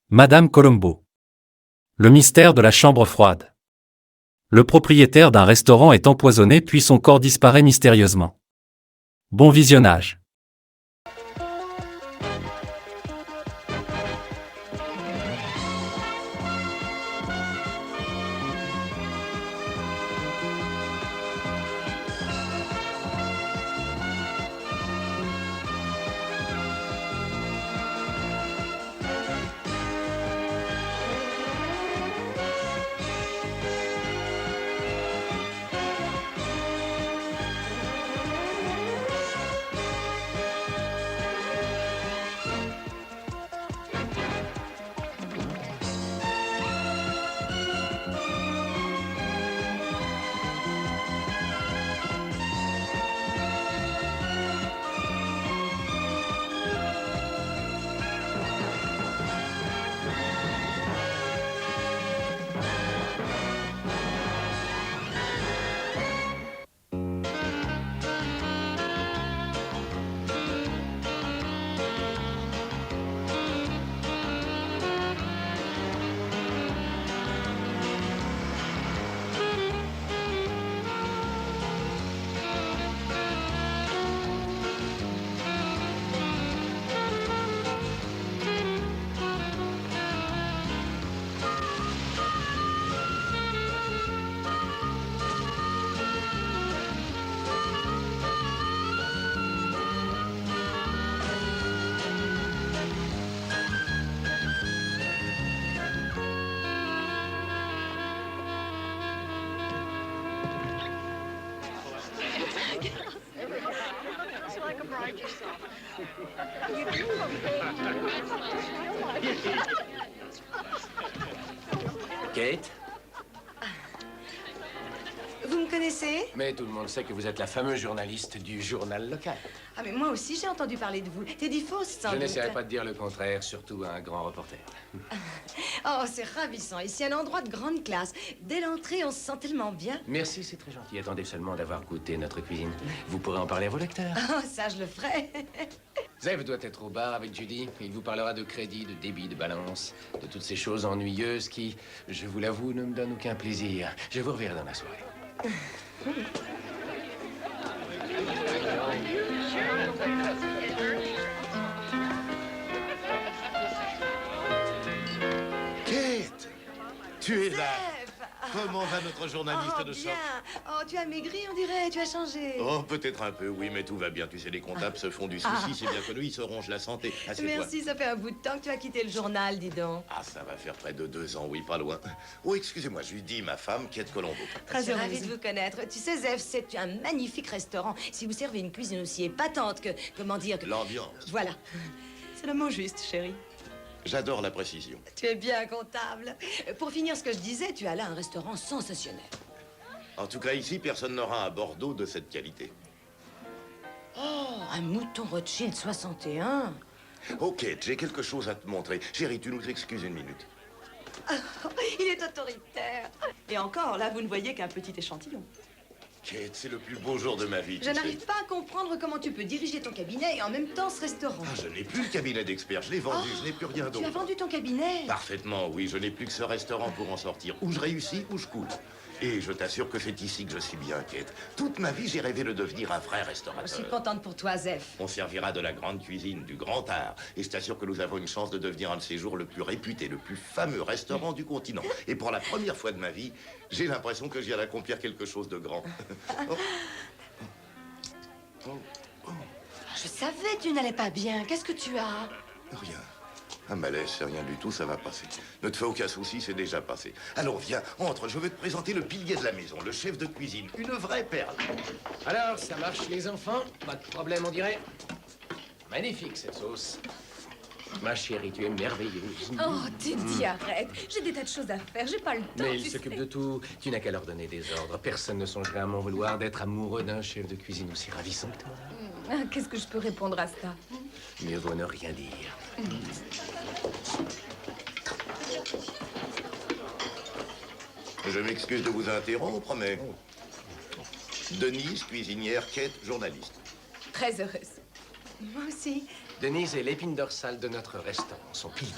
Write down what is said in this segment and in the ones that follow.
Madame Colombo. Le mystère de la chambre froide. Le propriétaire d'un restaurant est empoisonné puis son corps disparaît mystérieusement. Bon visionnage. Kate? Vous me connaissez? Mais tout le monde sait que vous êtes la fameuse journaliste du journal local. Ah, mais moi aussi, j'ai entendu parler de vous. Teddy Faust, sans Je doute. n'essaierai pas de dire le contraire, surtout à un grand reporter. Oh, c'est ravissant. Ici, un endroit de grande classe. Dès l'entrée, on se sent tellement bien. Merci, c'est très gentil. Attendez seulement d'avoir goûté notre cuisine. Vous pourrez en parler à vos lecteurs. Oh, ça, je le ferai. Zev doit être au bar avec Judy. Il vous parlera de crédit, de débit, de balance, de toutes ces choses ennuyeuses qui, je vous l'avoue, ne me donnent aucun plaisir. Je vous reverrai dans la soirée. Kate, tu es là. Zef. Comment va notre journaliste Oh, de choc? bien. Oh, tu as maigri, on dirait. Tu as changé. Oh, peut-être un peu, oui, mais tout va bien. Tu sais, les comptables se font du souci, c'est bien connu, ils se rongent la santé. Assieds-toi. Merci, ça fait un bout de temps que tu as quitté le journal, dis donc. Ah, ça va faire près de 2 ans, oui, pas loin. Oh, excusez-moi, je lui dis ma femme, Kate Colombo. Je suis ravie de vous connaître. Tu sais, Zef, c'est un magnifique restaurant. Si vous servez une cuisine aussi épatante que... Comment dire que... L'ambiance. Voilà. C'est le mot juste, chérie. J'adore la précision. Tu es bien comptable. Pour finir ce que je disais, tu as là un restaurant sensationnel. En tout cas, ici, personne n'aura un Bordeaux de cette qualité. Oh, un mouton Rothschild 61. Oh, Kate, j'ai quelque chose à te montrer. Chérie, tu nous excuses une minute. Il est autoritaire. Et encore, là, vous ne voyez qu'un petit échantillon. Kate, c'est le plus beau jour de ma vie. Je n'arrive pas à comprendre comment tu peux diriger ton cabinet et en même temps ce restaurant. Ah, je n'ai plus le cabinet d'expert, je l'ai vendu, Oh, je n'ai plus rien Tu as d'autre. vendu ton cabinet? Parfaitement, oui. Je n'ai plus que ce restaurant pour en sortir. Ou je réussis, ou je coule. Et je t'assure que c'est ici que je suis bien, Kate. Toute ma vie, j'ai rêvé de devenir un vrai Je suis restaurateur. contente pour toi, Zef. On servira de la grande cuisine, du grand art. Et je t'assure que nous avons une chance de devenir un de ces jours le plus réputé, le plus fameux restaurant du continent. Et pour la première fois de ma vie, j'ai l'impression que je viens d'accomplir quelque chose de grand. Je savais que tu n'allais pas bien. Qu'est-ce que tu as? Rien. Un malaise, c'est rien du tout, ça va passer. Ne te fais aucun souci, c'est déjà passé. Alors viens, entre, je vais te présenter le pilier de la maison, le chef de cuisine, une vraie perle. Alors, ça marche, les enfants? Pas de problème, on dirait? Magnifique, cette sauce. Ma chérie, tu es merveilleuse. Oh, Teddy, arrête. J'ai des tas de choses à faire. J'ai pas le temps. Mais il tu s'occupe sais. de tout. Tu n'as qu'à leur donner des ordres. Personne ne songerait à m'en vouloir d'être amoureux d'un chef de cuisine aussi ravissant que toi. Ah, qu'est-ce que je peux répondre à ça? Mieux vaut ne rien dire. Je m'excuse de vous interrompre, mais... Denise, cuisinière, Kate, journaliste. Très heureuse. Moi aussi. Denise est l'épine dorsale de notre restaurant, son pilier.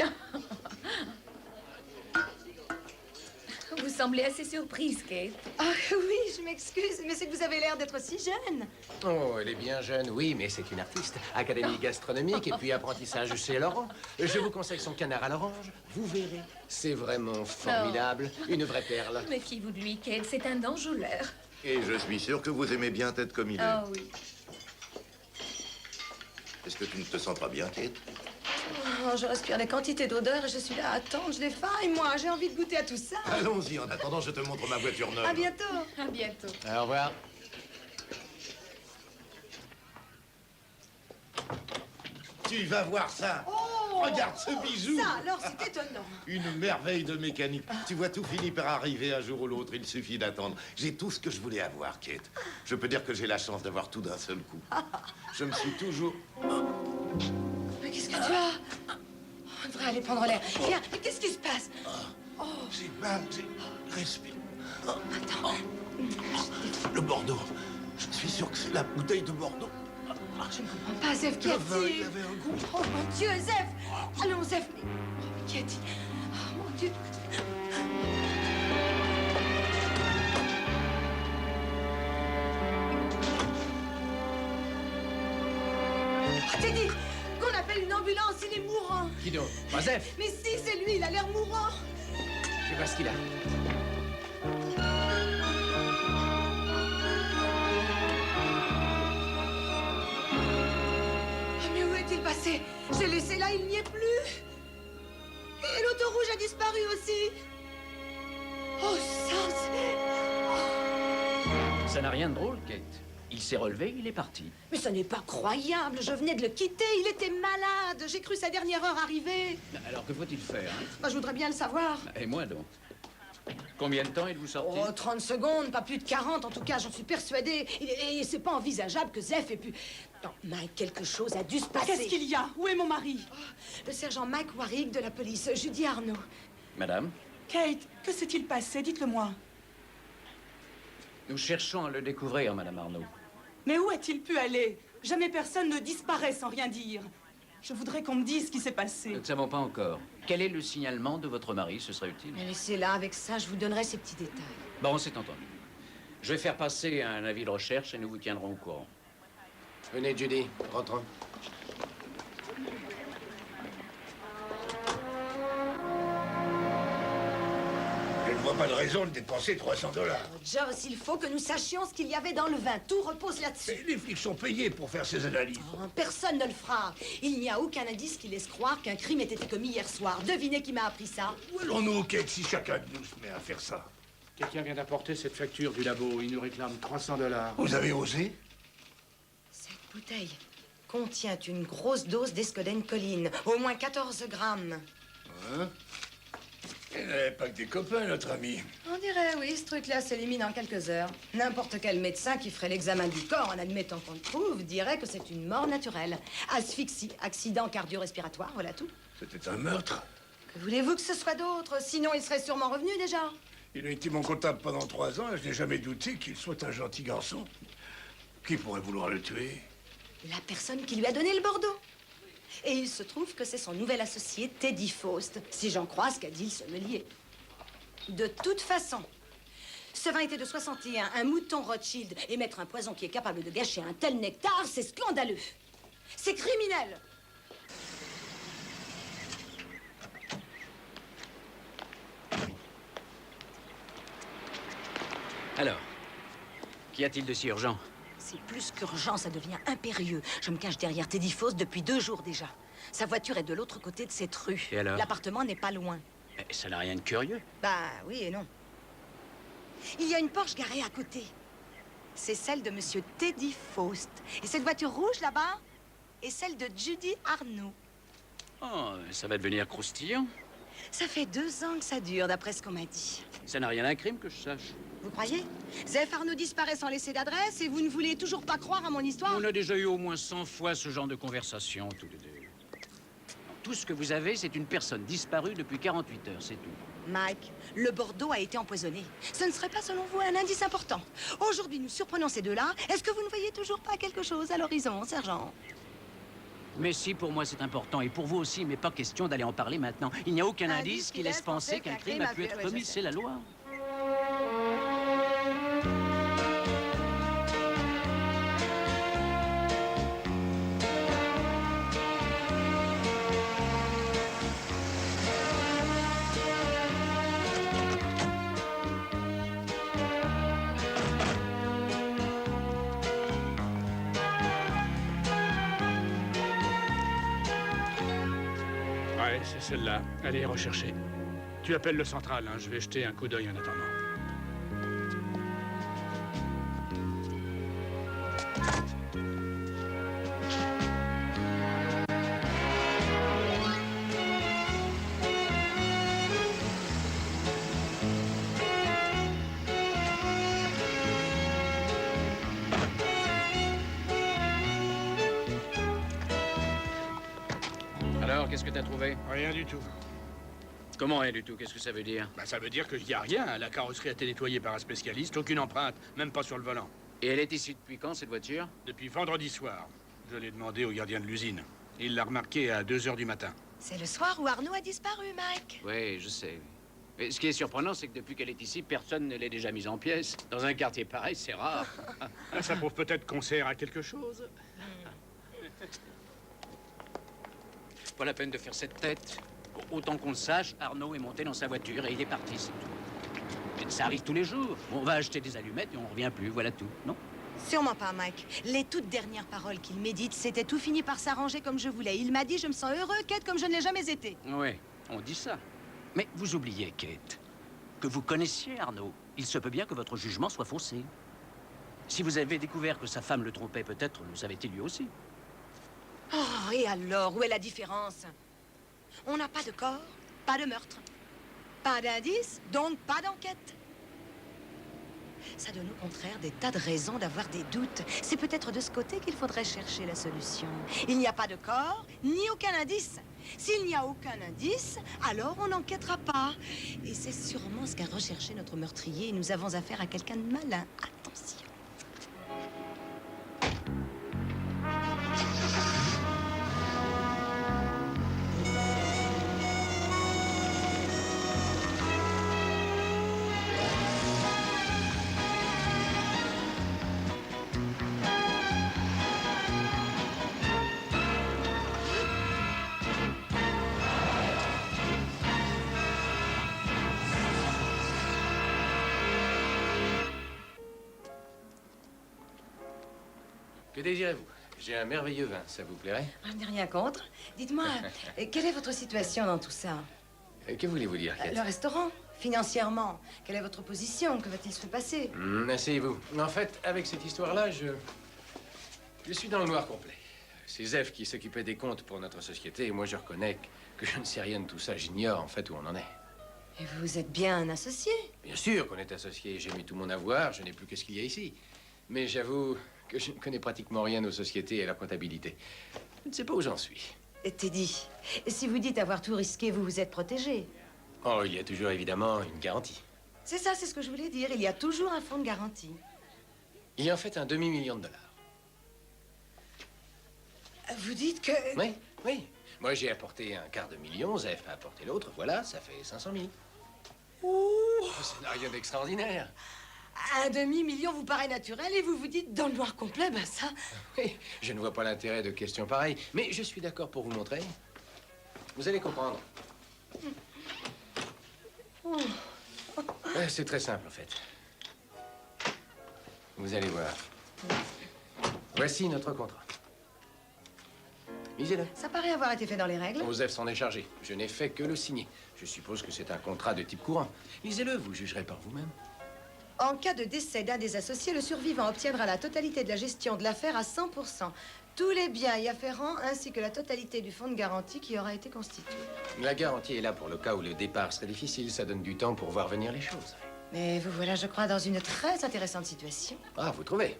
semblez assez surprise, Kate. Ah oui, je m'excuse, mais c'est que vous avez l'air d'être si jeune. Oh, elle est bien jeune, oui, mais c'est une artiste. Académie gastronomique et puis apprentissage chez Laurent. Je vous conseille son canard à l'orange. Vous verrez. C'est vraiment formidable. Une vraie perle. Méfiez-vous de lui, Kate. C'est un enjôleur. Et je suis sûr que vous aimez bien Ted comme il est. Ah oui. Est-ce que tu ne te sens pas bien, Kate? Oh, je respire des quantités d'odeurs et je suis là à attendre. Je défaille, moi. J'ai envie de goûter à tout ça. Allons-y, en attendant, je te montre ma voiture neuve. À bientôt. À bientôt. Au revoir. Tu vas voir ça. Oh, Regarde ce bijou. Ça, alors, c'est étonnant. Une merveille de mécanique. Tu vois, tout finit par arriver un jour ou l'autre. Il suffit d'attendre. J'ai tout ce que je voulais avoir, Kate. Je peux dire que j'ai la chance d'avoir tout d'un seul coup. Je me suis toujours... Mais qu'est-ce que tu as? On devrait aller prendre l'air. Viens, mais qu'est-ce qui se passe? J'ai mal, j'ai... Respire. Attends. Le Bordeaux. Je suis sûr que c'est la bouteille de Bordeaux. Je ne comprends pas, Zef. Qu'y Le vin, a-t-il? il avait un goût. Oh mon Dieu, Zef! Allons, Zef. Qu'y a-t-il? Oh mon Dieu. Teddy, qu'on appelle une ambulance, il est mourant. Qui donc? Joseph, Mais si, c'est lui, il a l'air mourant. je vois ce qu'il a. Ah, mais où est-il passé? J'ai laissé là, il n'y est plus. Et l'auto rouge a disparu aussi. Oh, ça, c'est... Ça n'a rien de drôle, Kate. Il s'est relevé, il est parti. Mais ce n'est pas croyable, je venais de le quitter, il était malade. J'ai cru sa dernière heure arriver. Alors que faut-il faire, hein? Bah, je voudrais bien le savoir. Et moi donc? Combien de temps êtes-vous sorti? Oh, 30 secondes, pas plus de 40, en tout cas, j'en suis persuadée. Et c'est pas envisageable que Zef ait pu... Non, Mike, quelque chose a dû se passer. Qu'est-ce qu'il y a? Où est mon mari? Le sergent Mike Warrick de la police, Judy Arnaud. Madame, Kate, que s'est-il passé? Dites-le-moi. nous cherchons à le découvrir, Madame Arnaud. Mais où a-t-il pu aller? Jamais personne ne disparaît sans rien dire. Je voudrais qu'on me dise ce qui s'est passé. Nous ne savons pas encore. Quel est le signalement de votre mari? Ce serait utile. Mais laissez-la, avec ça, je vous donnerai ces petits détails. Bon, c'est entendu. Je vais faire passer un avis de recherche et nous vous tiendrons au courant. Venez, Judy, rentrons. Je ne vois pas de raison de dépenser 300 $. Joss, il faut que nous sachions ce qu'il y avait dans le vin. Tout repose là-dessus. Les flics sont payés pour faire ces analyses. Oh, personne ne le fera. Il n'y a aucun indice qui laisse croire qu'un crime ait été commis hier soir. Devinez qui m'a appris ça. Où allons-nous, Kate, si chacun de nous se met à faire ça? Quelqu'un vient d'apporter cette facture du labo. Il nous réclame 300 $. Vous avez osé? Cette bouteille contient une grosse dose d'escodène choline, au moins 14 grammes. Hein? Il n'avait pas que des copains, notre ami. On dirait, oui, ce truc-là s'élimine en quelques heures. N'importe quel médecin qui ferait l'examen du corps en admettant qu'on le trouve dirait que c'est une mort naturelle. Asphyxie, accident cardio-respiratoire, voilà tout. C'était un meurtre. Que voulez-vous que ce soit d'autre? Sinon, il serait sûrement revenu déjà. Il a été mon comptable pendant 3 ans et je n'ai jamais douté qu'il soit un gentil garçon. Qui pourrait vouloir le tuer? La personne qui lui a donné le Bordeaux. Et il se trouve que c'est son nouvel associé, Teddy Faust, si j'en crois ce qu'a dit le sommelier. De toute façon, ce vin était de 61, un mouton Rothschild. Et mettre un poison qui est capable de gâcher un tel nectar, c'est scandaleux. C'est criminel. Alors, qu'y a-t-il de si urgent? C'est plus qu'urgent, ça devient impérieux. Je me cache derrière Teddy Faust depuis 2 jours déjà. Sa voiture est de l'autre côté de cette rue. Et alors? L'appartement n'est pas loin. Ça n'a rien de curieux. Bah oui et non. Il y a une Porsche garée à côté. C'est celle de monsieur Teddy Faust. Et cette voiture rouge là-bas est celle de Judy Arnaud. Oh, ça va devenir croustillant. Ça fait 2 ans que ça dure, d'après ce qu'on m'a dit. Ça n'a rien d'un crime que je sache. Vous croyez? Zef Arnaud disparaît sans laisser d'adresse et vous ne voulez toujours pas croire à mon histoire? On a déjà eu au moins 100 fois ce genre de conversation, tous les deux. Tout ce que vous avez, c'est une personne disparue depuis 48 heures, c'est tout. Mike, le Bordeaux a été empoisonné. Ce ne serait pas, selon vous, un indice important. Aujourd'hui, nous surprenons ces deux-là. Est-ce que vous ne voyez toujours pas quelque chose à l'horizon, sergent? Mais si, pour moi, c'est important, et pour vous aussi, mais pas question d'aller en parler maintenant. Il n'y a aucun indice qui laisse penser qu'un crime a pu être commis, c'est la loi. Ouais, c'est celle-là. Allez, rechercher. Tu appelles le central, hein. Je vais jeter un coup d'œil en attendant. Alors, qu'est-ce que t'as trouvé? Rien du tout. Comment rien du tout? Qu'est-ce que ça veut dire? Bah, ça veut dire qu'il n'y a rien. La carrosserie a été nettoyée par un spécialiste, aucune empreinte, même pas sur le volant. Et elle est ici depuis quand, cette voiture? Depuis vendredi soir. Je l'ai demandé au gardien de l'usine. Il l'a remarqué à 2 h du matin. C'est le soir où Arnaud a disparu, Mike. Oui, je sais. Et ce qui est surprenant, c'est que depuis qu'elle est ici, personne ne l'ait déjà mise en pièces. Dans un quartier pareil, c'est rare. Ça prouve peut-être qu'on sert à quelque chose. Pas la peine de faire cette tête. Autant qu'on le sache, Arnaud est monté dans sa voiture et il est parti, c'est tout. Mais ça arrive tous les jours. On va acheter des allumettes et on revient plus, voilà tout, non? Sûrement pas, Mike. Les toutes dernières paroles qu'il médite, c'était tout fini par s'arranger comme je voulais. Il m'a dit, je me sens heureux, Kate, comme je ne l'ai jamais été. Oui, on dit ça. Mais vous oubliez, Kate, que vous connaissiez Arnaud. Il se peut bien que votre jugement soit faussé. Si vous avez découvert que sa femme le trompait, peut-être le savait-il lui aussi. Oh, et alors, où est la différence? On n'a pas de corps, pas de meurtre, pas d'indice, donc pas d'enquête. Ça donne au contraire des tas de raisons d'avoir des doutes. C'est peut-être de ce côté qu'il faudrait chercher la solution. Il n'y a pas de corps, ni aucun indice. S'il n'y a aucun indice, alors on n'enquêtera pas. Et c'est sûrement ce qu'a recherché notre meurtrier. Nous avons affaire à quelqu'un de malin. Attention. Que désirez-vous? J'ai un merveilleux vin, ça vous plairait? Je n'ai rien contre. Dites-moi, quelle est votre situation dans tout ça? Que voulez-vous dire, Kate? Le restaurant, financièrement, quelle est votre position? Que va-t-il se passer? Asseyez-vous. En fait, avec cette histoire-là, je suis dans le noir complet. C'est Zef qui s'occupait des comptes pour notre société, et moi je reconnais que je ne sais rien de tout ça. J'ignore en fait où on en est. Et vous êtes bien un associé? Bien sûr qu'on est associés. J'ai mis tout mon avoir, je n'ai plus que ce qu'il y a ici. Mais j'avoue que je ne connais pratiquement rien aux sociétés et à la comptabilité. Je ne sais pas où j'en suis. Et Teddy, si vous dites avoir tout risqué, vous vous êtes protégé. Oh, il y a toujours évidemment une garantie. C'est ça, c'est ce que je voulais dire. Il y a toujours un fonds de garantie. Il y a en fait un demi-million de dollars. Vous dites que... Oui, oui. Moi, j'ai apporté un quart de million, Zef a apporté l'autre. Voilà, ça fait 500 000. Ouh, Ça n'a rien d'extraordinaire. un demi-million vous paraît naturel et vous vous dites dans le noir complet, ben ça... Oui, je ne vois pas l'intérêt de questions pareilles, mais je suis d'accord pour vous montrer. Vous allez comprendre. C'est très simple, en fait. Vous allez voir. Voici notre contrat. Lisez-le. Ça paraît avoir été fait dans les règles. Joseph s'en est chargé. Je n'ai fait que le signer. Je suppose que c'est un contrat de type courant. Lisez-le, vous jugerez par vous-même. En cas de décès d'un des associés, le survivant obtiendra la totalité de la gestion de l'affaire à 100%. Tous les biens y afférents, ainsi que la totalité du fonds de garantie qui aura été constitué. La garantie est là pour le cas où le départ serait difficile. Ça donne du temps pour voir venir les choses. Mais vous voilà, je crois, dans une très intéressante situation. Ah, vous trouvez?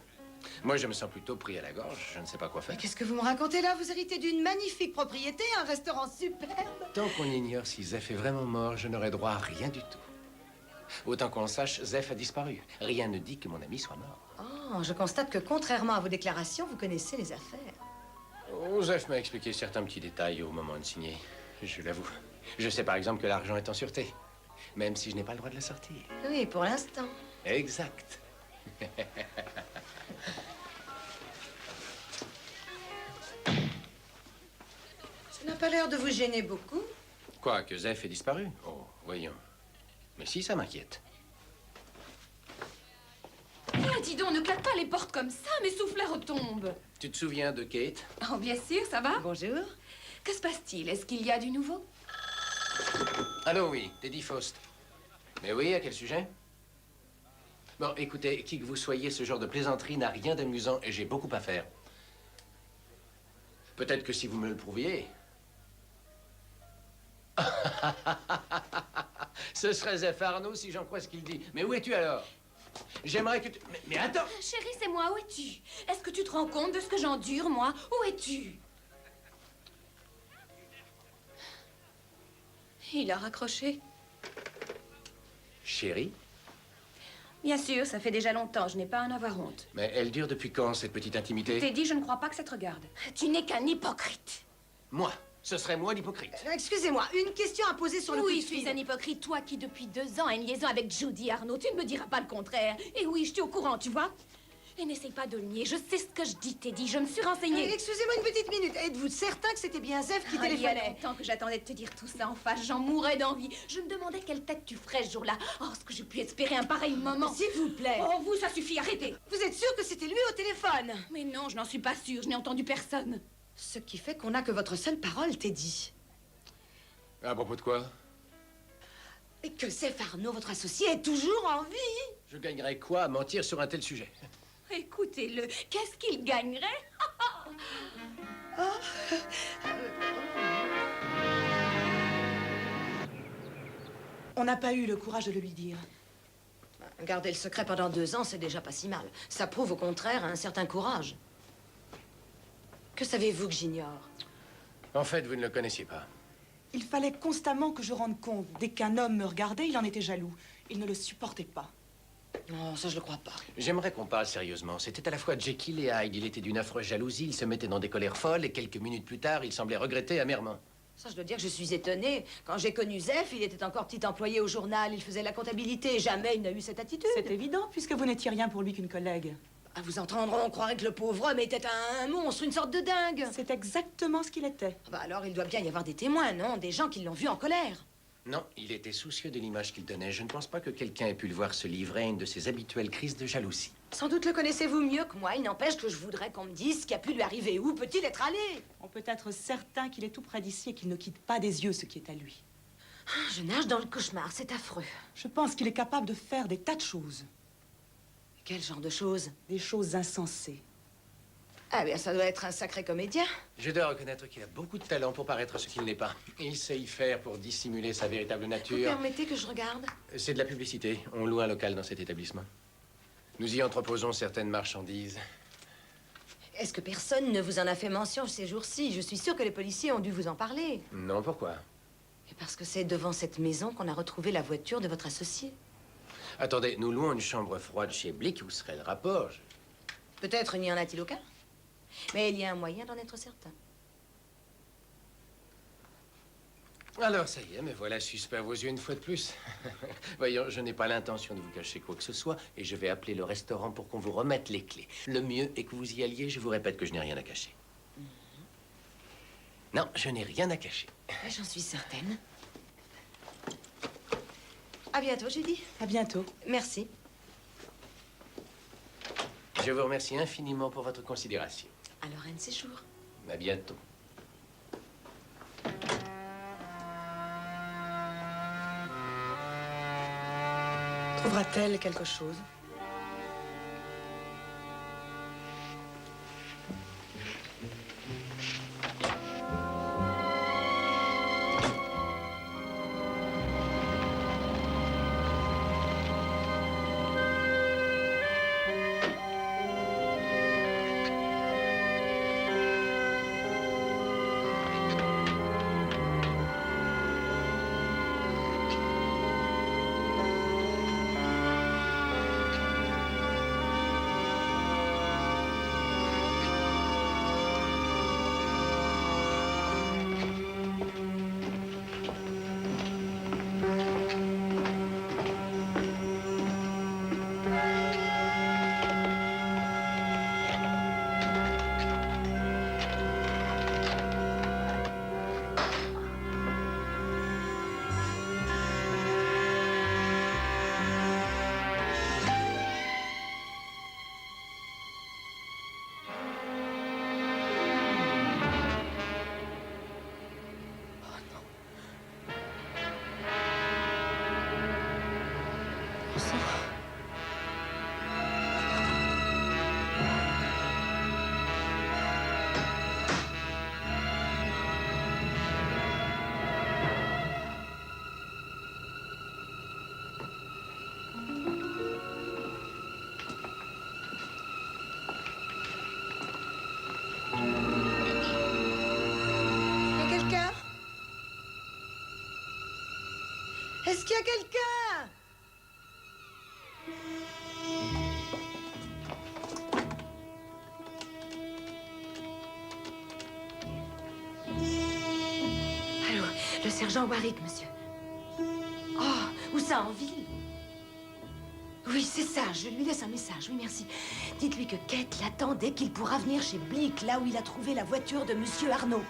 Moi, je me sens plutôt pris à la gorge. Je ne sais pas quoi faire. Mais qu'est-ce que vous me racontez là? Vous héritez d'une magnifique propriété, un restaurant superbe. Tant qu'on ignore si Zef est vraiment mort, je n'aurai droit à rien du tout. Autant qu'on le sache, Zef a disparu. Rien ne dit que mon ami soit mort. Oh, je constate que contrairement à vos déclarations, vous connaissez les affaires. Oh, Zef m'a expliqué certains petits détails au moment de signer. Je l'avoue. Je sais par exemple que l'argent est en sûreté. Même si je n'ai pas le droit de la sortir. Oui, pour l'instant. Exact. Ça n'a pas l'air de vous gêner beaucoup. Quoi, que Zef ait disparu? Oh, voyons. Mais si, ça m'inquiète. Ah, dis donc, ne claque pas les portes comme ça, mes soufflets retombent. Tu te souviens de Kate? Oh, bien sûr, ça va? Bonjour. Que se passe-t-il? Est-ce qu'il y a du nouveau? Allô, oui, Teddy Faust. Mais oui, à quel sujet? Bon, écoutez, qui que vous soyez, ce genre de plaisanterie n'a rien d'amusant et j'ai beaucoup à faire. Peut-être que si vous me le prouviez... Ce serait Zeph Arnaud si j'en crois ce qu'il dit. Mais où es-tu alors? J'aimerais que tu... Mais attends! Chérie, c'est moi, où es-tu? Est-ce que tu te rends compte de ce que j'endure, moi? Où es-tu? Il a raccroché. Chérie? Bien sûr, ça fait déjà longtemps, je n'ai pas à en avoir honte. Mais elle dure depuis quand, cette petite intimité? T'es dit, je ne crois pas que ça te regarde. Tu n'es qu'un hypocrite. Moi? Ce serait moi l'hypocrite. Excusez-moi, une question à poser sur le Oui, coup je de fil. suis un hypocrite, toi qui depuis 2 ans a une liaison avec Judy Arnaud. Tu ne me diras pas le contraire. Et oui, je suis au courant, tu vois. Et n'essaye pas de le nier. Je sais ce que je dis, Teddy. Je me suis renseignée. Excusez-moi une petite minute. Êtes-vous certain que c'était bien Zeph qui Il y a téléphonait? longtemps que j'attendais de te dire tout ça en face. J'en mourais d'envie. Je me demandais quelle tête tu ferais ce jour-là. Oh, est-ce que j'ai pu espérer un pareil moment? S'il vous plaît. Oh, vous, ça suffit, arrêtez. Vous êtes sûr que c'était lui au téléphone? Mais non, je n'en suis pas sûre. Je n'ai entendu personne. Ce qui fait qu'on n'a que votre seule parole, Teddy. À propos de quoi? Et que Zeph Arnaud, votre associé, est toujours en vie. Je gagnerais quoi à mentir sur un tel sujet? Écoutez-le. Qu'est-ce qu'il gagnerait? On n'a pas eu le courage de le lui dire. Garder le secret pendant 2 ans, c'est déjà pas si mal. Ça prouve au contraire un certain courage. Que savez-vous que j'ignore? En fait, vous ne le connaissiez pas. Il fallait constamment que je rende compte. Dès qu'un homme me regardait, il en était jaloux. Il ne le supportait pas. Non, ça je le crois pas. J'aimerais qu'on parle sérieusement. C'était à la fois Jekyll et Hyde. Il était d'une affreuse jalousie, il se mettait dans des colères folles et quelques minutes plus tard, il semblait regretter amèrement. Ça, je dois dire que je suis étonnée. Quand j'ai connu Zeph, il était encore petit employé au journal, il faisait la comptabilité. Jamais il n'a eu cette attitude. C'est évident, puisque vous n'étiez rien pour lui qu'une collègue. À vous entendre, on croirait que le pauvre homme était un monstre, une sorte de dingue. C'est exactement ce qu'il était. Ah bah alors, il doit bien y avoir des témoins, non? Des gens qui l'ont vu en colère. Non, il était soucieux de l'image qu'il donnait. Je ne pense pas que quelqu'un ait pu le voir se livrer à une de ses habituelles crises de jalousie. Sans doute le connaissez-vous mieux que moi. Il n'empêche que je voudrais qu'on me dise ce qui a pu lui arriver. Où peut-il être allé? On peut être certain qu'il est tout près d'ici et qu'il ne quitte pas des yeux ce qui est à lui. Je nage dans le cauchemar, c'est affreux. Je pense qu'il est capable de faire des tas de choses. Quel genre de choses? Des choses insensées. Ah bien, ça doit être un sacré comédien. Je dois reconnaître qu'il a beaucoup de talent pour paraître ce qu'il n'est pas. Il sait y faire pour dissimuler sa véritable Vous nature. permettez que je regarde? C'est de la publicité. On loue un local dans cet établissement. Nous y entreposons certaines marchandises. Est-ce que personne ne vous en a fait mention ces jours-ci? Je suis sûre que les policiers ont dû vous en parler. Non, pourquoi? Et parce que c'est devant cette maison qu'on a retrouvé la voiture de votre associé. Attendez, nous louons une chambre froide chez Blick. Où serait le rapport? Peut-être n'y en a-t-il aucun. Mais il y a un moyen d'en être certain. Alors, ça y est, me voilà suspect à vos yeux une fois de plus. Voyons, je n'ai pas l'intention de vous cacher quoi que ce soit et je vais appeler le restaurant pour qu'on vous remette les clés. Le mieux est que vous y alliez. Je vous répète que je n'ai rien à cacher. Non, je n'ai rien à cacher. J'en suis certaine. À bientôt, Judy. À bientôt. Merci. Je vous remercie infiniment pour votre considération. Alors, un de ces jours. À bientôt. Trouvera-t-elle quelque chose? tout ça. Y a quelqu'un? Est-ce qu'il y a quelqu'un? Allô, le sergent Warwick, monsieur. Oh, où ça, en ville? Oui, c'est ça, je lui laisse un message, oui, merci. Dites-lui que Kate l'attend dès qu'il pourra venir chez Blick, là où il a trouvé la voiture de monsieur Arnaud.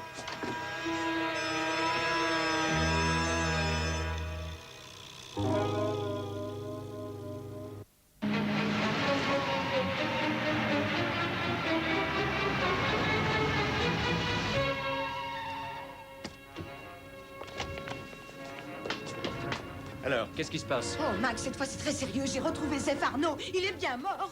Alors, qu'est-ce qui se passe? Oh, Max, cette fois, c'est très sérieux. J'ai retrouvé Zeph Arnaud. Il est bien mort.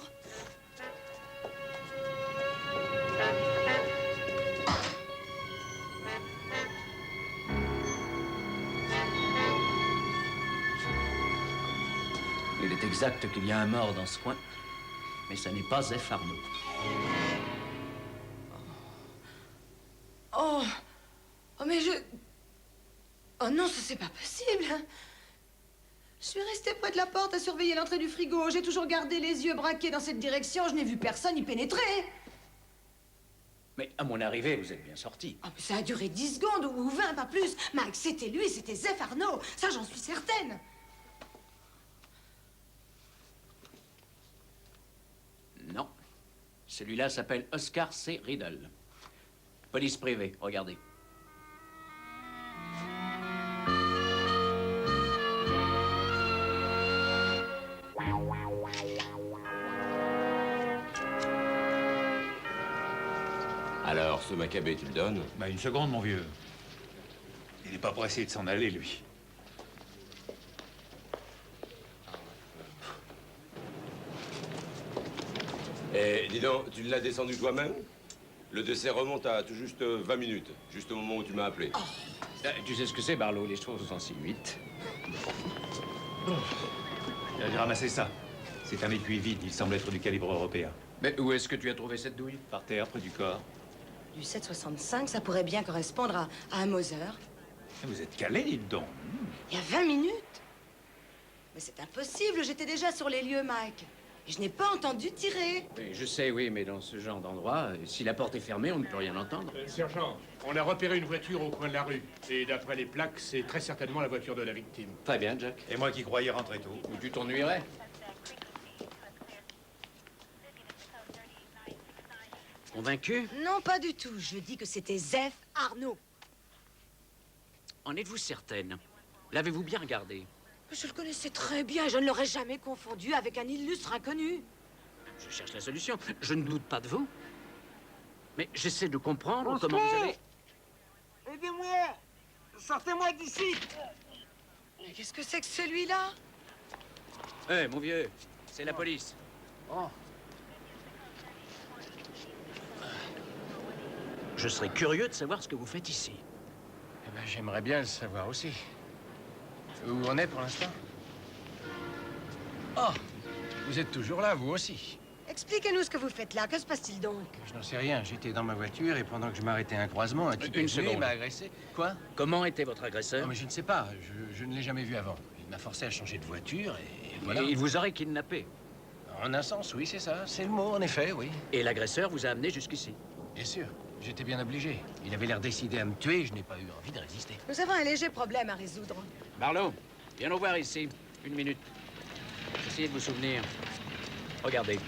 Il est exact qu'il y a un mort dans ce coin, mais ça n'est pas Zeph Arnaud. Oh. Oh, mais je... Oh non, ça, c'est pas possible. Je suis restée près de la porte à surveiller l'entrée du frigo. J'ai toujours gardé les yeux braqués dans cette direction. Je n'ai vu personne y pénétrer. Mais à mon arrivée, vous êtes bien sorti. Oh, mais ça a duré 10 secondes ou 20, pas plus. Max, c'était lui, c'était Zeph Arnaud. Ça, j'en suis certaine. Non. Celui-là s'appelle Oscar C. Riddle. Police privée, regardez. Alors, ce Maccabée, tu le donnes? Bah, une seconde, mon vieux. Il n'est pas pressé de s'en aller, lui. Eh, dis donc, tu l'as descendu toi-même? Le décès remonte à tout juste 20 minutes, juste au moment où tu m'as appelé. Tu sais ce que c'est, Barlow, les choses sont si vite. J'ai ramassé ça. C'est un étui vide, il semble être du calibre européen. Mais où est-ce que tu as trouvé cette douille? Par terre, près du corps. Du 7,65, ça pourrait bien correspondre à un Mauser. Vous êtes calé, dites donc. Il y a 20 minutes. Mais c'est impossible, j'étais déjà sur les lieux, Mike. Et je n'ai pas entendu tirer. Oui, je sais, oui, mais dans ce genre d'endroit, si la porte est fermée, on ne peut rien entendre. Sergent, on a repéré une voiture au coin de la rue. Et d'après les plaques, c'est très certainement la voiture de la victime. Très bien, Jack. Et moi qui croyais rentrer tôt. Ou tu t'ennuierais. Convaincu? Non, pas du tout. Je dis que c'était Zeph Arnaud. En êtes-vous certaine? L'avez-vous bien regardé? Je le connaissais très bien. Je ne l'aurais jamais confondu avec un illustre inconnu. Je cherche la solution. Je ne doute pas de vous. Mais j'essaie de comprendre comment vous avez... Aidez-moi! Sortez-moi d'ici! Mais qu'est-ce que c'est que celui-là? Hé, mon vieux, c'est la police. Oh. Je serais curieux de savoir ce que vous faites ici. Eh ben, j'aimerais bien le savoir aussi. Où on est pour l'instant? Oh, vous êtes toujours là, vous aussi. Expliquez-nous ce que vous faites là. Que se passe-t-il donc? Je n'en sais rien. J'étais dans ma voiture et pendant que je m'arrêtais à un croisement, un type Une est venu, seconde. il m'a agressé. Quoi? Comment était votre agresseur? Non, mais je ne sais pas. Je ne l'ai jamais vu avant. Il m'a forcé à changer de voiture et voilà. Et il vous aurait kidnappé. En un sens, oui, c'est ça. C'est le mot, en effet, oui. Et l'agresseur vous a amené jusqu'ici. Bien sûr. J'étais bien obligé. Il avait l'air décidé à me tuer. Je n'ai pas eu envie de résister. Nous avons un léger problème à résoudre. Barlow, viens nous voir ici. Une minute. Essayez de vous souvenir. Regardez.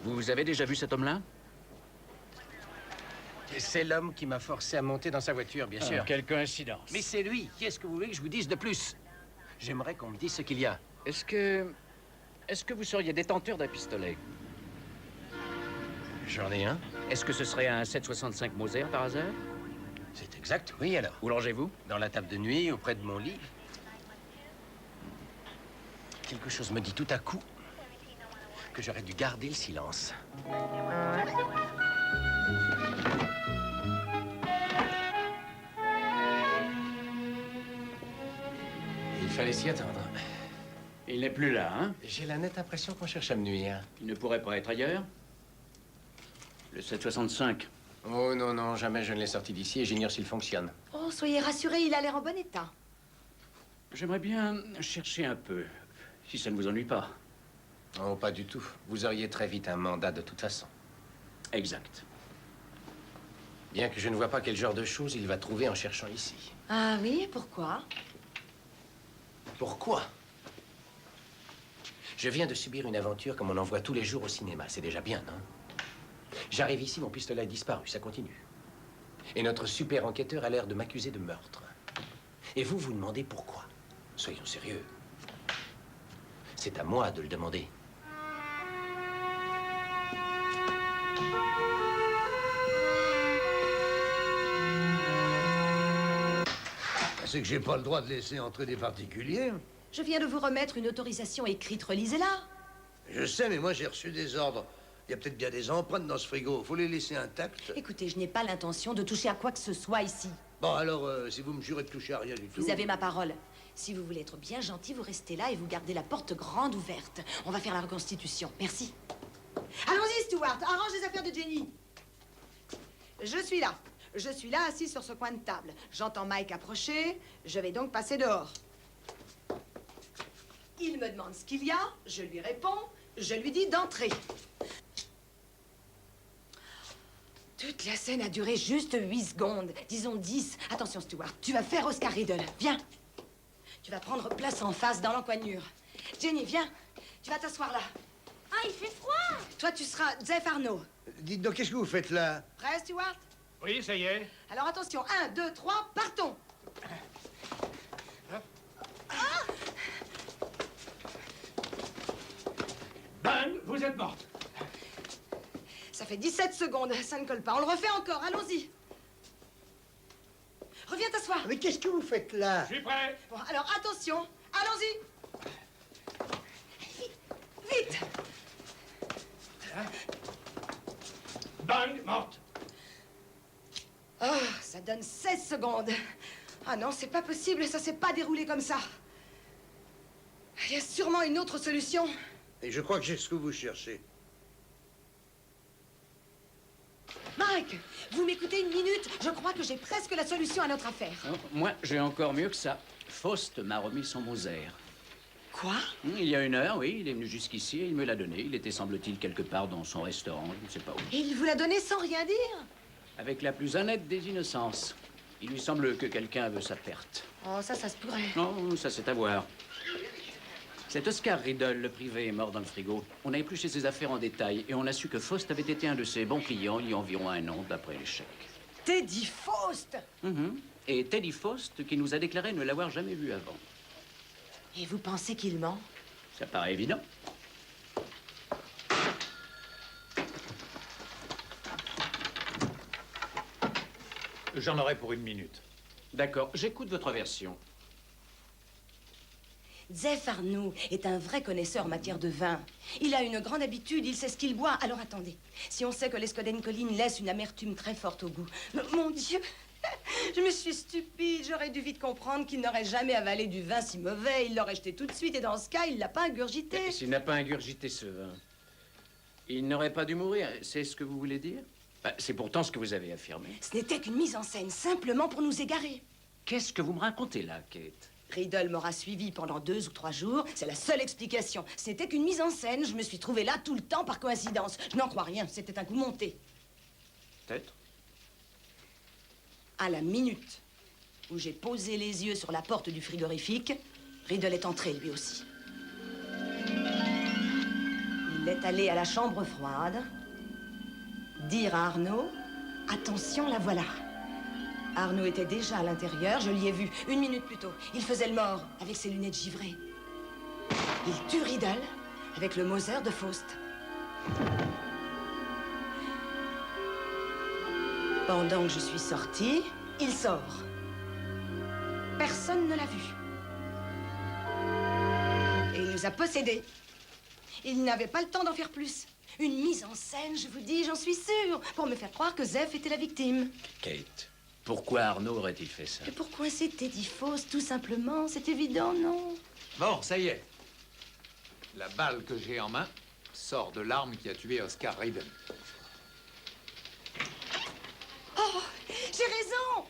Vous avez déjà vu cet homme-là? C'est l'homme qui m'a forcé à monter dans sa voiture, bien sûr. Quelle coïncidence. Mais c'est lui. Qu'est-ce que vous voulez que je vous dise de plus? J'aimerais qu'on me dise ce qu'il y a. Est-ce que vous seriez détenteur d'un pistolet? J'en ai un. Est-ce que ce serait un 7,65 Mauser par hasard? C'est exact, oui, alors. Où logez-vous? Dans la table de nuit, auprès de mon lit. Quelque chose me dit tout à coup que j'aurais dû garder le silence. Il fallait s'y attendre. Il n'est plus là, hein? J'ai la nette impression qu'on cherche à me nuire. Il ne pourrait pas être ailleurs? Le 765. Oh non, non, jamais je ne l'ai sorti d'ici et j'ignore s'il fonctionne. Oh, soyez rassurés, il a l'air en bon état. J'aimerais bien chercher un peu, si ça ne vous ennuie pas. Oh, pas du tout. Vous auriez très vite un mandat de toute façon. Exact. Bien que je ne vois pas quel genre de choses il va trouver en cherchant ici. Ah oui, pourquoi? Pourquoi? Je viens de subir une aventure comme on en voit tous les jours au cinéma. C'est déjà bien, non? J'arrive ici, mon pistolet a disparu, ça continue. Et notre super enquêteur a l'air de m'accuser de meurtre. Et vous vous demandez pourquoi? Soyons sérieux. C'est à moi de le demander. C'est que j'ai pas le droit de laisser entrer des particuliers. Je viens de vous remettre une autorisation écrite, relisez-la. Je sais, mais moi j'ai reçu des ordres. Il y a peut-être bien des empreintes dans ce frigo. Faut les laisser intactes. Écoutez, je n'ai pas l'intention de toucher à quoi que ce soit ici. Bon, alors, si vous me jurez de toucher à rien du tout... Vous avez ma parole. Si vous voulez être bien gentil, vous restez là et vous gardez la porte grande ouverte. On va faire la reconstitution. Merci. Allons-y, Stuart. Arrange les affaires de Jenny. Je suis là. Je suis là, assis sur ce coin de table. J'entends Mike approcher. Je vais donc passer dehors. Il me demande ce qu'il y a. Je lui réponds. Je lui dis d'entrer. Toute la scène a duré juste 8 secondes. Disons 10. Attention, Stuart. Tu vas faire Oscar Riddle. Viens. Tu vas prendre place en face dans l'encoignure. Jenny, viens. Tu vas t'asseoir là. Ah, il fait froid! Toi, tu seras Jeff Arnaud. Dites donc, qu'est-ce que vous faites là? Prêt, Stuart? Oui, ça y est. Alors attention, 1, 2, 3, partons. Bang, vous êtes morte. Ça fait 17 secondes, ça ne colle pas. On le refait encore, allons-y. Reviens t'asseoir. Mais qu'est-ce que vous faites là? Je suis prêt. Bon, alors attention, allons-y. Vite. Bang, morte. Oh, ça donne 16 secondes. Ah non, c'est pas possible, ça s'est pas déroulé comme ça. Il y a sûrement une autre solution. Et je crois que j'ai ce que vous cherchez. Mike, vous m'écoutez une minute? Je crois que j'ai presque la solution à notre affaire. Oh, moi, j'ai encore mieux que ça. Faust m'a remis son Moser. Quoi? Il y a 1 heure, oui, il est venu jusqu'ici et il me l'a donné. Il était, semble-t-il, quelque part dans son restaurant, je ne sais pas où. Et il vous l'a donné sans rien dire? Avec la plus honnête des innocences. Il lui semble que quelqu'un veut sa perte. Oh, ça se pourrait. Non, ça c'est à voir. Cet Oscar Riddle, le privé, est mort dans le frigo. On a épluché ses affaires en détail et on a su que Faust avait été un de ses bons clients il y a environ 1 an, d'après l'échec. Teddy Faust! Et Teddy Faust, qui nous a déclaré ne l'avoir jamais vu avant. Et vous pensez qu'il ment? Ça paraît évident. J'en aurai pour 1 minute. D'accord, j'écoute votre version. Jeff Arnaud est un vrai connaisseur en matière de vin. Il a une grande habitude, il sait ce qu'il boit. Alors attendez, si on sait que l'Escoden-Colline laisse une amertume très forte au goût... Mon Dieu, je me suis stupide. J'aurais dû vite comprendre qu'il n'aurait jamais avalé du vin si mauvais. Il l'aurait jeté tout de suite et dans ce cas, il l'a pas ingurgité. S'il n'a pas ingurgité ce vin, il n'aurait pas dû mourir. C'est ce que vous voulez dire? C'est pourtant ce que vous avez affirmé. Ce n'était qu'une mise en scène, simplement pour nous égarer. Qu'est-ce que vous me racontez là, Kate? Riddle m'aura suivi pendant 2 ou 3 jours. C'est la seule explication. C'était qu'une mise en scène. Je me suis trouvée là tout le temps par coïncidence. Je n'en crois rien. C'était un coup monté. Peut-être. À la minute où j'ai posé les yeux sur la porte du frigorifique, Riddle est entré lui aussi. Il est allé à la chambre froide, dire à Arnaud, attention, la voilà. Arnaud était déjà à l'intérieur, je l'y ai vu 1 minute plus tôt. Il faisait le mort avec ses lunettes givrées. Il tue Riddle avec le Moser de Faust. Pendant que je suis sortie, il sort. Personne ne l'a vu. Et il nous les a possédés. Il n'avait pas le temps d'en faire plus. Une mise en scène, je vous dis, j'en suis sûre, pour me faire croire que Zef était la victime. Kate, pourquoi Arnaud aurait-il fait ça? Et pourquoi c'est Teddy Faust, tout simplement? C'est évident, non? Bon, ça y est. La balle que j'ai en main sort de l'arme qui a tué Oscar Raiden. Oh, j'ai raison!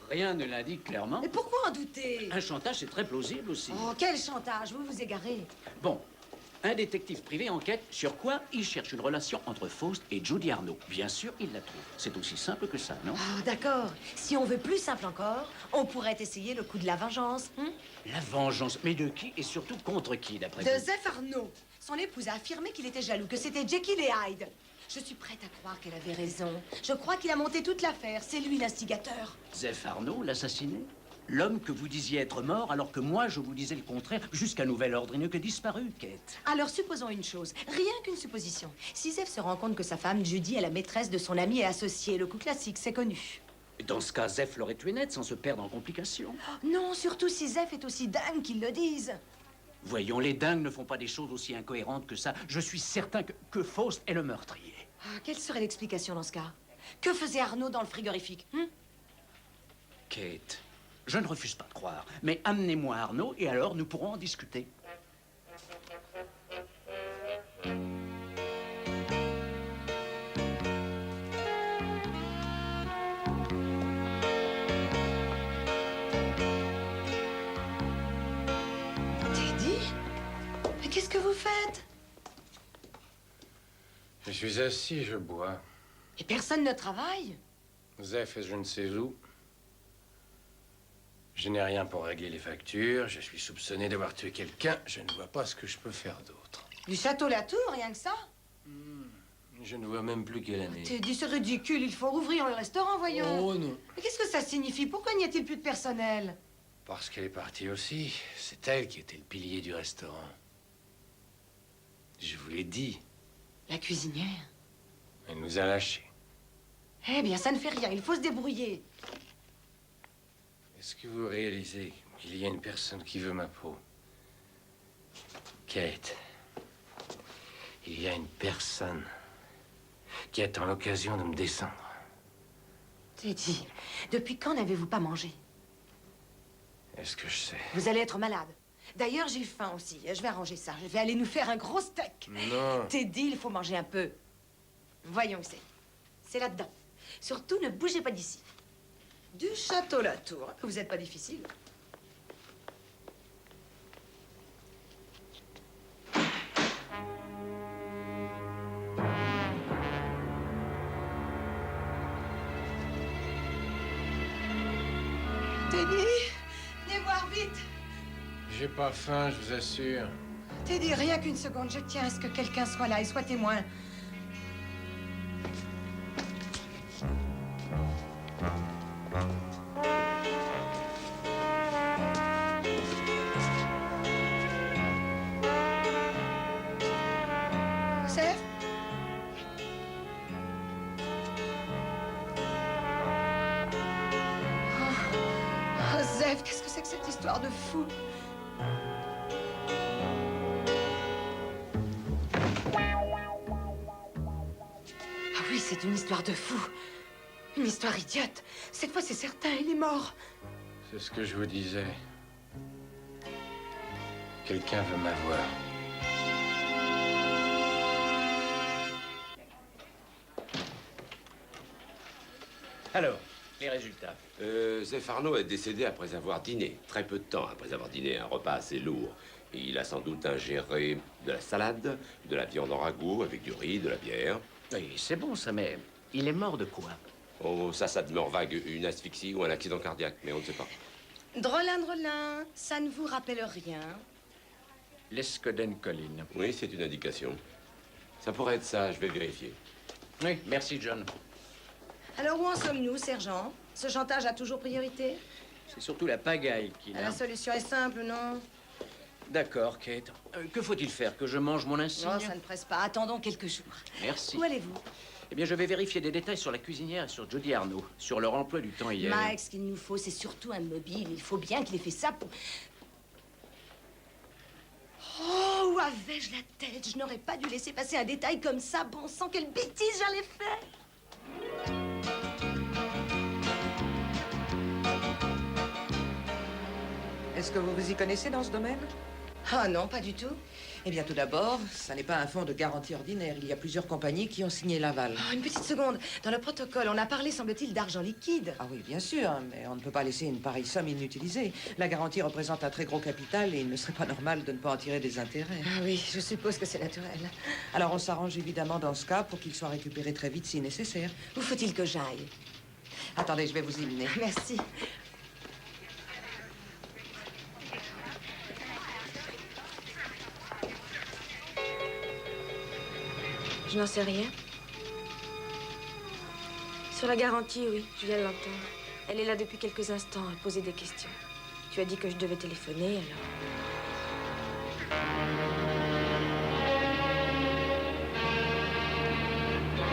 Rien ne l'indique clairement. Mais pourquoi en douter? Un chantage, c'est très plausible aussi. Oh, quel chantage, vous vous égarez. Bon, un détective privé enquête sur quoi il cherche une relation entre Faust et Judy Arnaud. Bien sûr, il la trouve. C'est aussi simple que ça, non? Oh, d'accord. Si on veut plus simple encore, on pourrait essayer le coup de la vengeance. La vengeance? Mais de qui et surtout contre qui, d'après De vous? Zef Arnaud. Son épouse a affirmé qu'il était jaloux, que c'était Jekyll et Hyde. Je suis prête à croire qu'elle avait raison. Je crois qu'il a monté toute l'affaire. C'est lui l'instigateur. Zef Arnaud, l'assassiné? L'homme que vous disiez être mort, alors que moi, je vous disais le contraire, jusqu'à nouvel ordre, il n'est que disparu, Kate. Alors, supposons une chose. Rien qu'une supposition. Si Zef se rend compte que sa femme, Judy, est la maîtresse de son ami et associé, le coup classique, c'est connu. Dans ce cas, Zef l'aurait tué net sans se perdre en complications. Non, surtout si Zef est aussi dingue qu'ils le disent. Voyons, les dingues ne font pas des choses aussi incohérentes que ça. Je suis certain que Faust est le meurtrier. Ah, quelle serait l'explication dans ce cas? Que faisait Arnaud dans le frigorifique? Kate, je ne refuse pas de croire, mais amenez-moi Arnaud et alors nous pourrons en discuter. Teddy? Mais qu'est-ce que vous faites? Je suis assis, je bois. Et personne ne travaille? Zef est je ne sais où. Je n'ai rien pour régler les factures. Je suis soupçonné d'avoir tué quelqu'un. Je ne vois pas ce que je peux faire d'autre. Du château Latour, rien que ça? Je ne vois même plus quelle année. Teddy, c'est ridicule. Il faut rouvrir le restaurant, voyons. Oh non. Mais qu'est-ce que ça signifie? Pourquoi n'y a-t-il plus de personnel? Parce qu'elle est partie aussi. C'est elle qui était le pilier du restaurant. Je vous l'ai dit. La cuisinière? Elle nous a lâchés. Eh bien, ça ne fait rien. Il faut se débrouiller. Est-ce que vous réalisez qu'il y a une personne qui veut ma peau? Kate, il y a une personne qui attend l'occasion de me descendre. Teddy, depuis quand n'avez-vous pas mangé? Est-ce que je sais? Vous allez être malade. D'ailleurs, j'ai faim aussi. Je vais arranger ça. Je vais aller nous faire un gros steak. Non. Teddy, il faut manger un peu. Voyons où c'est. C'est là-dedans. Surtout, ne bougez pas d'ici. Du château Latour. Vous n'êtes pas difficile. Teddy, venez voir vite. J'ai pas faim, je vous assure. Teddy, rien qu'une seconde. Je tiens à ce que quelqu'un soit là et soit témoin. Zef? Oh, Zef, qu'est-ce que c'est que cette histoire de fou? Ah oui, c'est une histoire de fou. Une histoire idiote. Cette fois, c'est certain, il est mort. C'est ce que je vous disais. Quelqu'un veut m'avoir. Alors, les résultats. Zef Arnaud est décédé après avoir dîné. Très peu de temps après avoir dîné. Un repas assez lourd. Et il a sans doute ingéré de la salade, de la viande en ragoût avec du riz, de la bière. Oui, c'est bon ça, mais il est mort de quoi? Oh, ça demeure vague. Une asphyxie ou un accident cardiaque, mais on ne sait pas. Drolin, ça ne vous rappelle rien? L'escodencoline. Oui, c'est une indication. Ça pourrait être ça, je vais vérifier. Oui, merci, John. Alors, où en sommes-nous, sergent? Ce chantage a toujours priorité? C'est surtout la pagaille qu'il a. La solution est simple, non? D'accord, Kate. Que faut-il faire? Que je mange mon insigne? Oh, ça ne presse pas. Attendons quelques jours. Merci. Où allez-vous? Eh bien, je vais vérifier des détails sur la cuisinière et sur Judy Arnaud, sur leur emploi du temps hier. Mike, ce qu'il nous faut, c'est surtout un mobile. Il faut bien qu'il ait fait ça pour... Oh, Oh, où avais-je la tête? Je n'aurais pas dû laisser passer un détail comme ça. Bon sang, quelle bêtise j'allais faire! Est-ce que vous vous y connaissez dans ce domaine? Ah non, pas du tout. Eh bien, tout d'abord, ça n'est pas un fonds de garantie ordinaire. Il y a plusieurs compagnies qui ont signé l'aval. Oh, une petite seconde. Dans le protocole, on a parlé, semble-t-il, d'argent liquide. Ah oui, bien sûr, mais on ne peut pas laisser une pareille somme inutilisée. La garantie représente un très gros capital et il ne serait pas normal de ne pas en tirer des intérêts. Ah oui, je suppose que c'est naturel. Alors, on s'arrange évidemment dans ce cas pour qu'il soit récupéré très vite si nécessaire. Où faut-il que j'aille? Attendez, je vais vous y mener. Merci. Je n'en sais rien. Sur la garantie, oui, je viens de l'entendre. Elle est là depuis quelques instants à poser des questions. Tu as dit que je devais téléphoner, alors...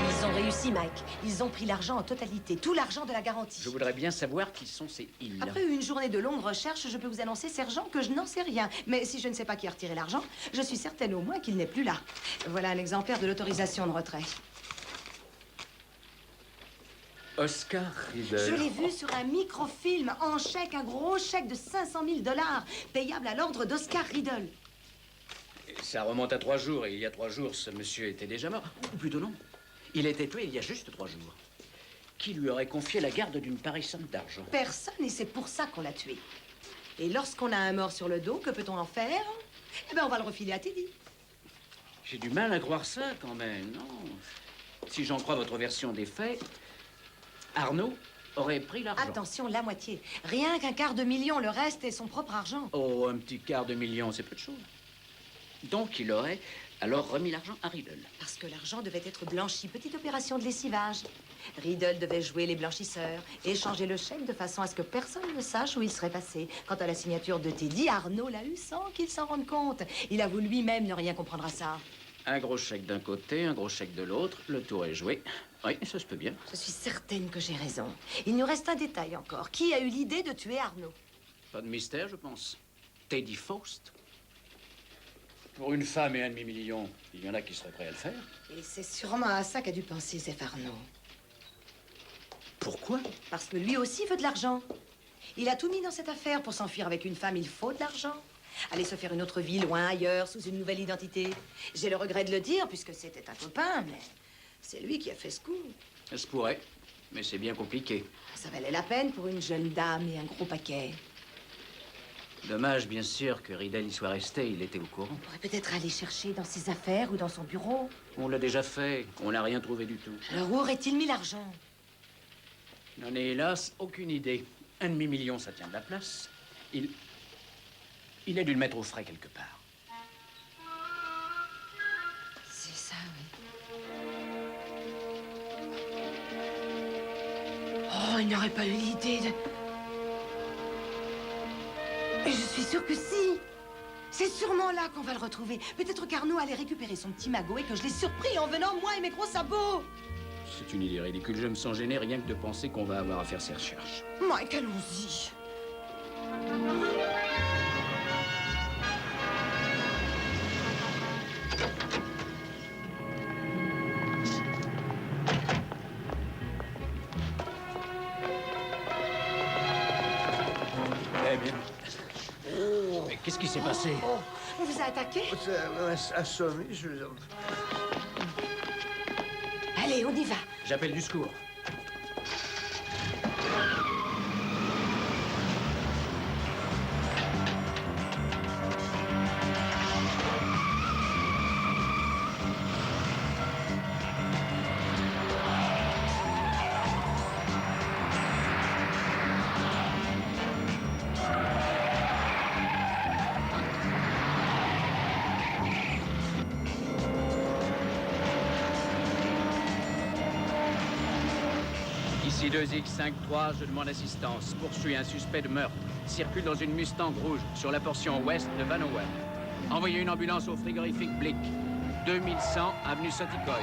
Ils ont réussi, Mike. Ils ont pris l'argent en totalité, tout l'argent de la garantie. Je voudrais bien savoir qui sont ces îles. Après une journée de longues recherches, je peux vous annoncer, sergent, que je n'en sais rien. Mais si je ne sais pas qui a retiré l'argent, je suis certaine au moins qu'il n'est plus là. Voilà un exemplaire de l'autorisation de retrait. Oscar Riedel. Je l'ai vu sur un microfilm, en chèque, un gros chèque de 500 000 $, payable à l'ordre d'Oscar Riedel. Ça remonte à 3 jours, et il y a 3 jours, ce monsieur était déjà mort. Ou plutôt non. Il a été tué il y a juste 3 jours. Qui lui aurait confié la garde d'une pareille somme d'argent? Personne, et c'est pour ça qu'on l'a tué. Et lorsqu'on a un mort sur le dos, que peut-on en faire? Eh bien, on va le refiler à Teddy. J'ai du mal à croire ça, quand même, non? Si j'en crois votre version des faits, Arnaud aurait pris l'argent. Attention, la moitié. Rien qu'un quart de million, le reste est son propre argent. Oh, un petit quart de million, c'est peu de choses. Donc, il aurait alors remis l'argent à Riedel. Parce que l'argent devait être blanchi. Petite opération de lessivage. Riedel devait jouer les blanchisseurs, échanger le chèque de façon à ce que personne ne sache où il serait passé. Quant à la signature de Teddy, Arnaud l'a eu sans qu'il s'en rende compte. Il avoue lui-même ne rien comprendre à ça. Un gros chèque d'un côté, un gros chèque de l'autre. Le tour est joué. Oui, ça se peut bien. Je suis certaine que j'ai raison. Il nous reste un détail encore. Qui a eu l'idée de tuer Arnaud? Pas de mystère, je pense. Teddy Faust. Pour une femme et un demi-million, il y en a qui seraient prêts à le faire. Et c'est sûrement à ça qu'a dû penser Zef Arnaud. Pourquoi? Parce que lui aussi veut de l'argent. Il a tout mis dans cette affaire. Pour s'enfuir avec une femme, il faut de l'argent. Aller se faire une autre vie, loin, ailleurs, sous une nouvelle identité. J'ai le regret de le dire, puisque c'était un copain, mais c'est lui qui a fait ce coup. Ça se pourrait, mais c'est bien compliqué. Ça valait la peine pour une jeune dame et un gros paquet. Dommage, bien sûr, que Riedel y soit resté. Il était au courant. On pourrait peut-être aller chercher dans ses affaires ou dans son bureau. On l'a déjà fait. On n'a rien trouvé du tout. Alors où aurait-il mis l'argent? N'en ai hélas aucune idée. Un demi-million, ça tient de la place. Il a dû le mettre au frais quelque part. C'est ça, oui. Oh, il n'aurait pas eu l'idée de... Et je suis sûre que si. C'est sûrement là qu'on va le retrouver. Peut-être qu'Arnaud allait récupérer son petit magot et que je l'ai surpris en venant, moi et mes gros sabots. C'est une idée ridicule. Je me sens gêné rien que de penser qu'on va avoir à faire ces recherches. Mike, allons-y. Eh bien. Mais qu'est-ce qui s'est passé? On vous a attaqué? Assommé, je... Allez, on y va. J'appelle du secours. Ici 2X53, je demande assistance. Poursuis un suspect de meurtre. Circule dans une Mustang rouge sur la portion ouest de Vanowen. Envoyez une ambulance au frigorifique Blick. 2100 avenue Sotikoy.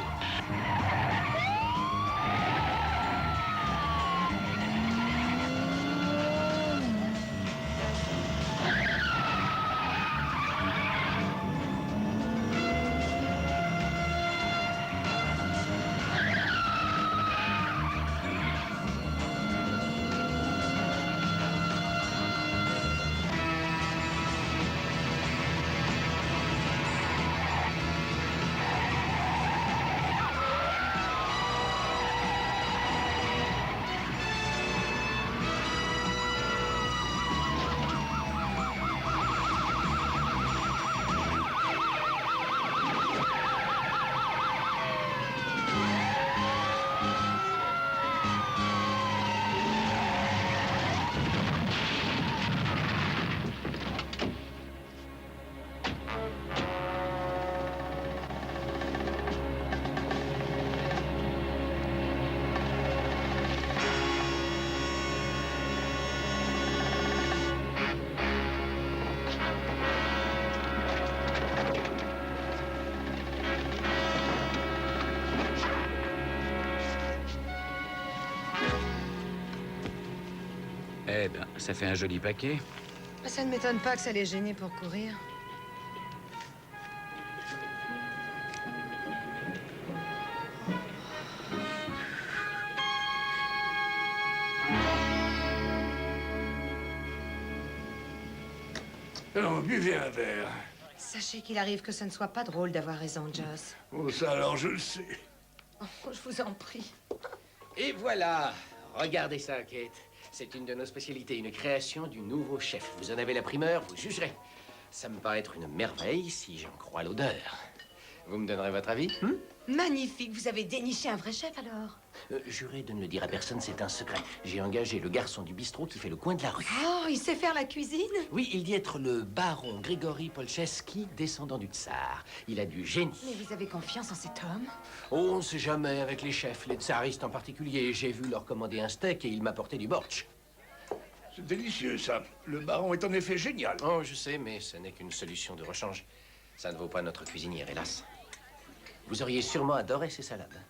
Ça fait un joli paquet. Ça ne m'étonne pas que ça les gênait pour courir. Alors, buvez un verre. Sachez qu'il arrive que ce ne soit pas drôle d'avoir raison, Joss. Oh, ça alors, je le sais. Oh, je vous en prie. Et voilà. Regardez ça, Kate. C'est une de nos spécialités, une création du nouveau chef. Vous en avez la primeur, vous jugerez. Ça me paraît être une merveille si j'en crois l'odeur. Vous me donnerez votre avis? Magnifique, vous avez déniché un vrai chef alors. Jurez de ne le dire à personne, c'est un secret. J'ai engagé le garçon du bistrot qui fait le coin de la rue. Oh, il sait faire la cuisine? Oui, il dit être le baron Grigory Polcheski, descendant du tsar. Il a du génie. Mais vous avez confiance en cet homme? Oh, on ne sait jamais avec les chefs, les tsaristes en particulier. J'ai vu leur commander un steak et il m'a porté du bortsch. C'est délicieux, ça. Le baron est en effet génial. Oh, je sais, mais ce n'est qu'une solution de rechange. Ça ne vaut pas notre cuisinière, hélas. Vous auriez sûrement adoré ces salades.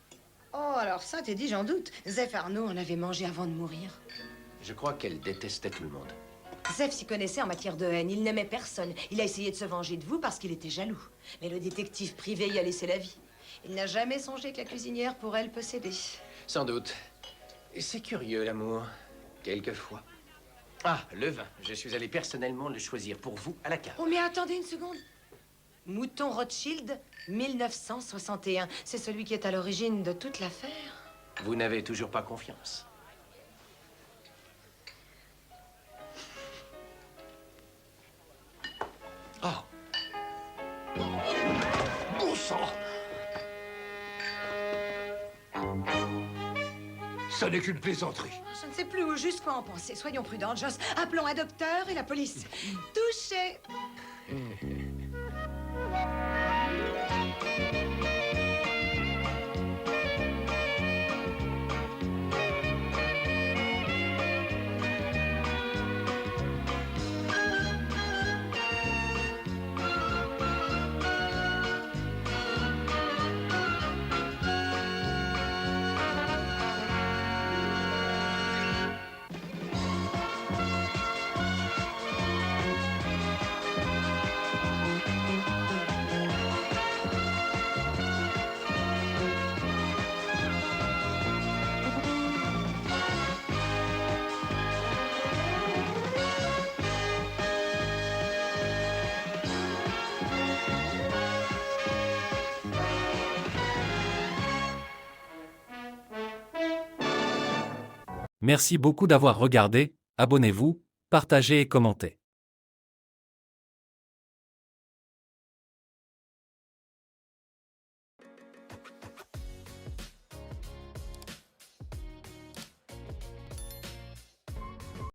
Oh, alors ça, t'es dit, j'en doute. Zef Arnaud en avait mangé avant de mourir. Je crois qu'elle détestait tout le monde. Zef s'y connaissait en matière de haine. Il n'aimait personne. Il a essayé de se venger de vous parce qu'il était jaloux. Mais le détective privé y a laissé la vie. Il n'a jamais songé que la cuisinière pourrait le posséder. Sans doute. Et c'est curieux, l'amour. Quelquefois. Ah, le vin. Je suis allé personnellement le choisir pour vous à la cave. Oh, mais attendez une seconde. Mouton Rothschild, 1961. C'est celui qui est à l'origine de toute l'affaire. Vous n'avez toujours pas confiance. Oh. Bon sang. Ça n'est qu'une plaisanterie. Je ne sais plus où juste quoi en penser. Soyons prudents, Joss. Appelons un docteur et la police. Touché. Merci beaucoup d'avoir regardé, abonnez-vous, partagez et commentez.